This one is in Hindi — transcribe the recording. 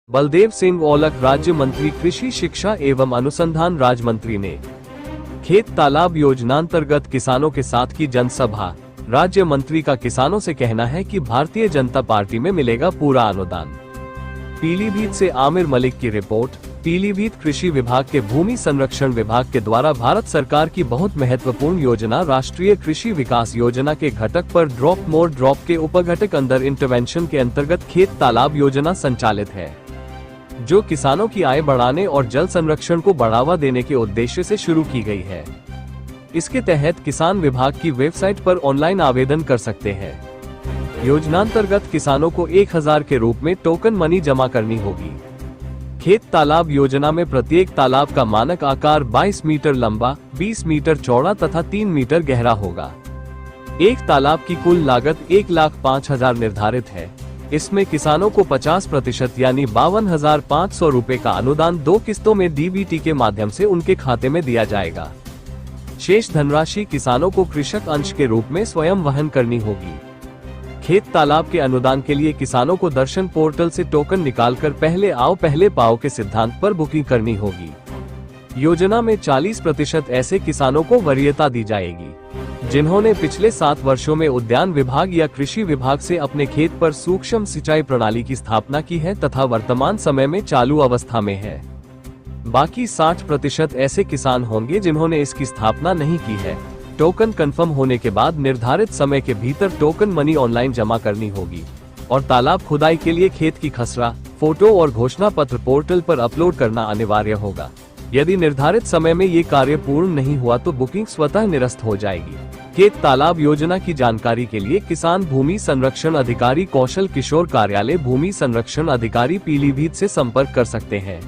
बलदेव सिंह औलख राज्य मंत्री कृषि शिक्षा एवं अनुसंधान राज्य मंत्री ने खेत तालाब योजनांतर्गत किसानों के साथ की जनसभा। राज्य मंत्री का किसानों से कहना है कि भारतीय जनता पार्टी में मिलेगा पूरा अनुदान। पीलीभीत से आमिर मलिक की रिपोर्ट। पीलीभीत कृषि विभाग के भूमि संरक्षण विभाग के द्वारा भारत सरकार की बहुत महत्वपूर्ण योजना राष्ट्रीय कृषि विकास योजना के घटक पर ड्रॉप मोर ड्रॉप के उपघटक अंडर इंटरवेंशन के अंतर्गत खेत तालाब योजना संचालित है, जो किसानों की आय बढ़ाने और जल संरक्षण को बढ़ावा देने के उद्देश्य से शुरू की गई है। इसके तहत किसान विभाग की वेबसाइट पर ऑनलाइन आवेदन कर सकते हैं। योजनांतर्गत किसानों को 1000 के रूप में टोकन मनी जमा करनी होगी। खेत तालाब योजना में प्रत्येक तालाब का मानक आकार 22 मीटर लंबा, 20 मीटर चौड़ा तथा 3 मीटर गहरा होगा। एक तालाब की कुल लागत 1,05,000 निर्धारित है। इसमें किसानों को 50% यानी 52,500 रूपए का अनुदान 2 किस्तों में डीबीटी के माध्यम से उनके खाते में दिया जाएगा। शेष धनराशि किसानों को कृषक अंश के रूप में स्वयं वहन करनी होगी। खेत तालाब के अनुदान के लिए किसानों को दर्शन पोर्टल से टोकन निकालकर पहले आओ पहले पाओ के सिद्धांत पर बुकिंग करनी होगी। योजना में 40% ऐसे किसानों को वरीयता दी जाएगी जिन्होंने पिछले 7 वर्षों में उद्यान विभाग या कृषि विभाग से अपने खेत पर सूक्ष्म सिंचाई प्रणाली की स्थापना की है तथा वर्तमान समय में चालू अवस्था में है। बाकी 60% ऐसे किसान होंगे जिन्होंने इसकी स्थापना नहीं की है। टोकन कंफर्म होने के बाद निर्धारित समय के भीतर टोकन मनी ऑनलाइन जमा करनी होगी और तालाब खुदाई के लिए खेत की खसरा, फोटो और घोषणा पत्र पोर्टल पर अपलोड करना अनिवार्य होगा। यदि निर्धारित समय में ये कार्य पूर्ण नहीं हुआ तो बुकिंग स्वतः निरस्त हो जाएगी। खेत तालाब योजना की जानकारी के लिए किसान भूमि संरक्षण अधिकारी कौशल किशोर कार्यालय भूमि संरक्षण अधिकारी पीलीभीत से संपर्क कर सकते हैं।